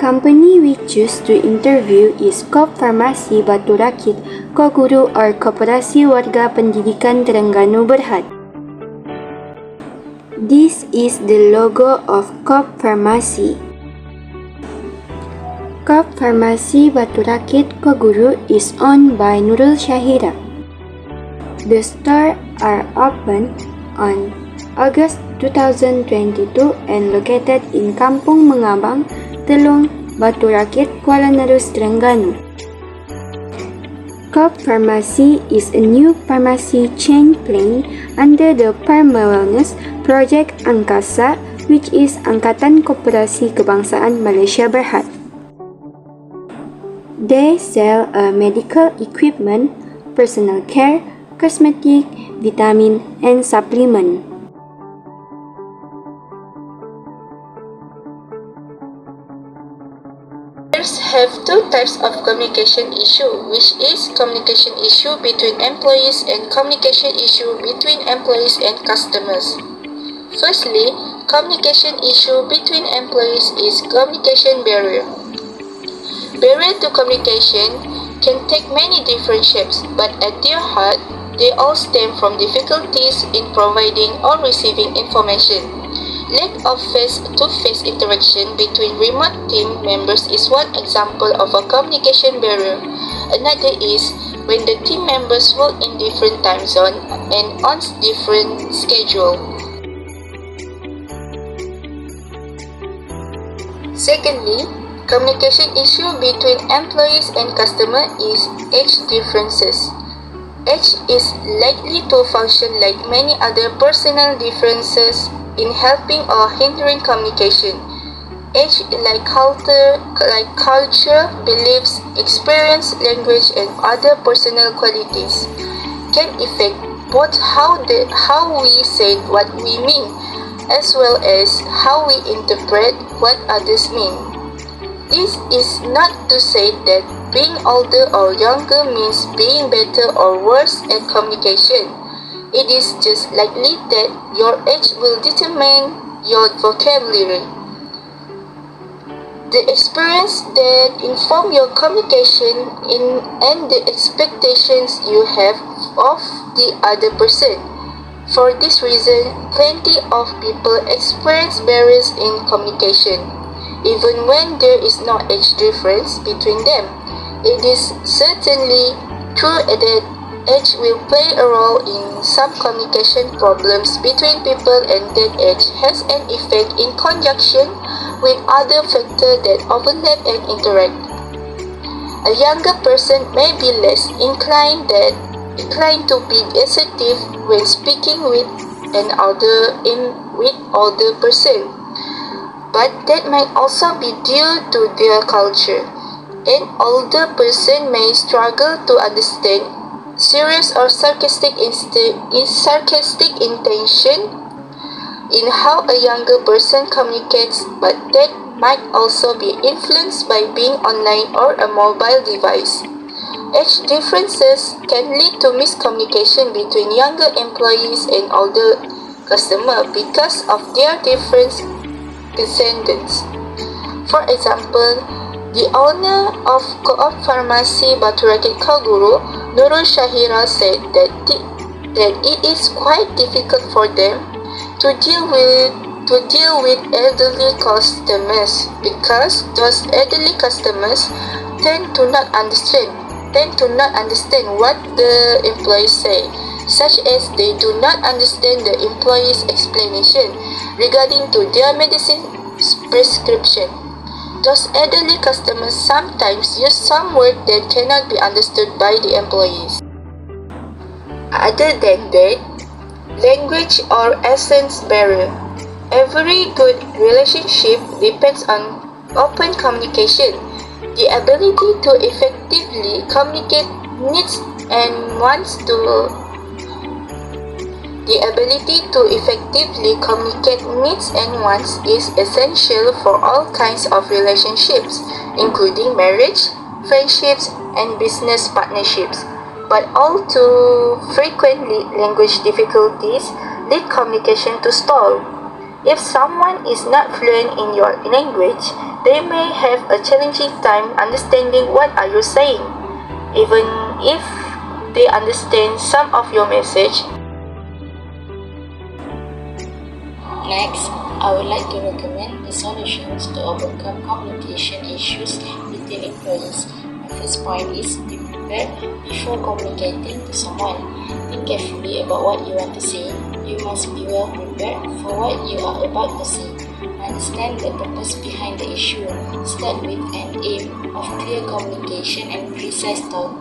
company we choose to interview is Kop Farmasi Batu Rakit Koguru or Koperasi Warga Pendidikan Terengganu Berhad. This is the logo of Kop Farmasi. Kop Farmasi Batu Rakit Koguru is owned by Nurul Syahira. The stores are open on August 2022 and located in Kampung Mengabang, Telung, Batu Rakit, Kuala Nerus, Terengganu. Kop Farmasi is a new pharmacy chain planned under the Pharma Wellness Projek Angkasa, which is Angkatan Koperasi Kebangsaan Malaysia Berhad. They sell medical equipment, personal care, cosmetic, vitamin, and supplement. Have two types of communication issue, which is communication issue between employees and communication issue between employees and customers. Firstly, communication issue between employees is communication barrier. Barrier to communication can take many different shapes, but at their heart, they all stem from difficulties in providing or receiving information. Lack of face-to-face interaction between remote team members is one example of a communication barrier. Another is when the team members work in different time zones and on different schedule. Secondly, communication issue between employees and customer is age differences. Age is likely to function like many other personal differences in helping or hindering communication. Age, like culture, beliefs, experience, language, and other personal qualities, can affect both how we say what we mean, as well as how we interpret what others mean. This is not to say that being older or younger means being better or worse at communication. It is just likely that your age will determine your vocabulary. The experience that inform your communication and the expectations you have of the other person. For this reason, plenty of people experience barriers in communication, even when there is no age difference between them. It is certainly true that age will play a role in some communication problems between people, and that age has an effect in conjunction with other factors that overlap and interact. A younger person may be less inclined to be assertive when speaking with an older person, but that might also be due to their culture. An older person may struggle to understand serious or sarcastic intention in how a younger person communicates, but that might also be influenced by being online or a mobile device. Age differences can lead to miscommunication between younger employees and older customers because of their different descendants. For example, the owner of Kop Farmasi Batu Rakit Koguru, Nurul Syahira, said that it is quite difficult for them to deal with elderly customers because those elderly customers tend to not understand what the employees say, such as they do not understand the employee's explanation regarding to their medicine prescription. Those elderly customers sometimes use some words that cannot be understood by the employees. Other than that, language or accent barrier. Every good relationship depends on open communication. The ability to effectively communicate needs and wants is essential for all kinds of relationships, including marriage, friendships, and business partnerships. But all too frequently, language difficulties lead communication to stall. If someone is not fluent in your language, they may have a challenging time understanding what are you saying. Even if they understand some of your message. Next, I would like to recommend the solutions to overcome communication issues between employees. My first point is be prepared before communicating to someone. Think carefully about what you want to say. You must be well prepared for what you are about to say. Understand the purpose behind the issue. Start with an aim of clear communication and precise talk.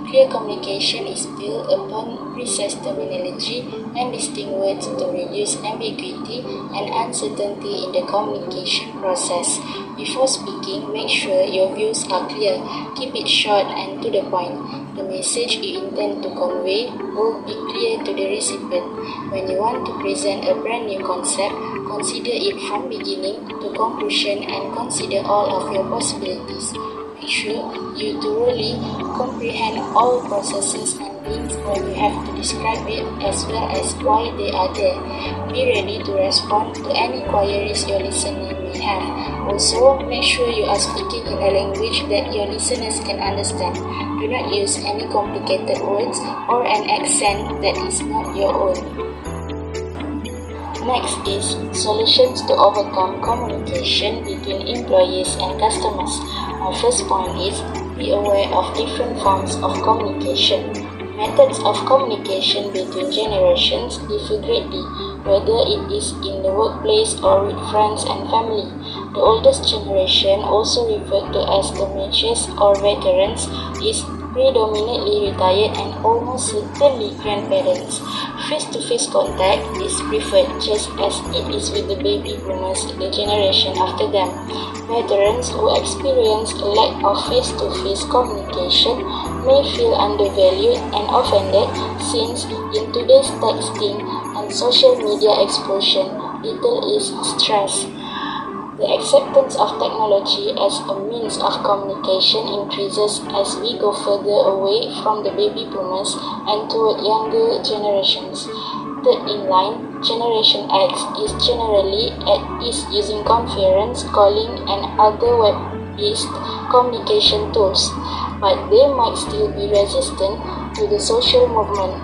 Clear communication is built upon precise terminology and distinct words to reduce ambiguity and uncertainty in the communication process. Before speaking, make sure your views are clear. Keep it short and to the point. The message you intend to convey will be clear to the recipient. When you want to present a brand new concept, consider it from beginning to conclusion and consider all of your possibilities. Make sure you thoroughly comprehend all processes and links when you have to describe it as well as why they are there. Be ready to respond to any queries your listener may have. Also, make sure you are speaking in a language that your listeners can understand. Do not use any complicated words or an accent that is not your own. Next is solutions to overcome communication between employees and customers. My first point is be aware of different forms of communication. Methods of communication between generations differ greatly, whether it is in the workplace or with friends and family. The oldest generation, also referred to as the mature or veterans, is predominantly retired and almost certainly grandparents. Face-to-face contact is preferred just as it is with the baby boomers, the generation after them. Veterans who experience a lack of face-to-face communication may feel undervalued and offended since in today's texting and social media explosion, little is stressed. The acceptance of technology as a means of communication increases as we go further away from the baby boomers and toward younger generations. Third in line, Generation X is generally at ease using conference, calling, and other web-based communication tools, but they might still be resistant to the social movement.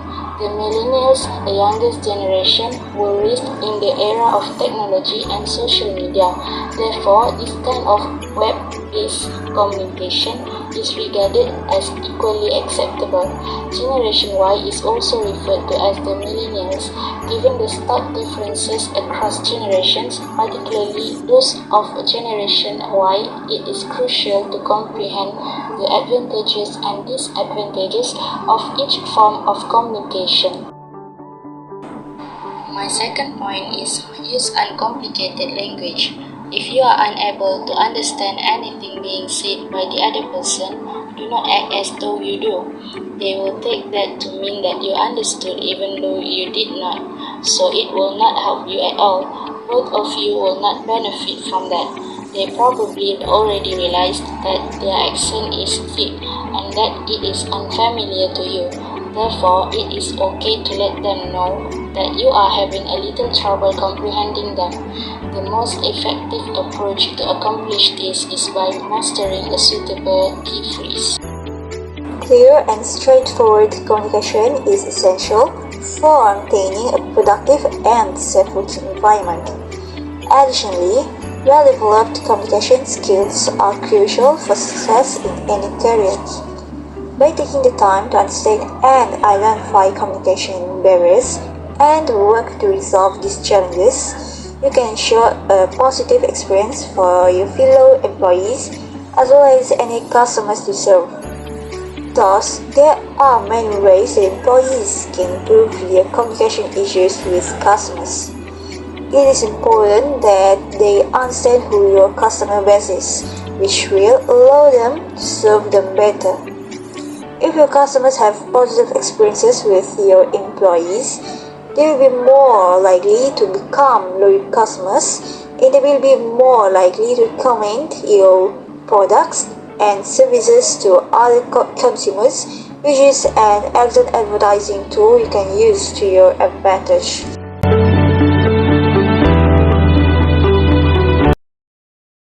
The millennials, the youngest generation, were raised in the era of technology and social media. Therefore, this kind of web-based communication is regarded as equally acceptable. Generation Y is also referred to as the millennials. Given the stark differences across generations, particularly those of Generation Y, it is crucial to comprehend the advantages and disadvantages of each form of communication. My second point is use uncomplicated language. If you are unable to understand anything being said by the other person, do not act as though you do. They will take that to mean that you understood even though you did not, so it will not help you at all. Both of you will not benefit from that. They probably already realized that their accent is thick and that it is unfamiliar to you. Therefore, it is okay to let them know that you are having a little trouble comprehending them. The most effective approach to accomplish this is by mastering a suitable key phrase. Clear and straightforward communication is essential for maintaining a productive and safe working environment. Additionally, well-developed communication skills are crucial for success in any career. By taking the time to understand and identify communication barriers and work to resolve these challenges, you can ensure a positive experience for your fellow employees as well as any customers you serve. Thus, there are many ways that employees can improve their communication issues with customers. It is important that they understand who your customer base is, which will allow them to serve them better. If your customers have positive experiences with your employees, they will be more likely to become loyal customers and they will be more likely to recommend your products and services to other consumers, which is an excellent advertising tool you can use to your advantage.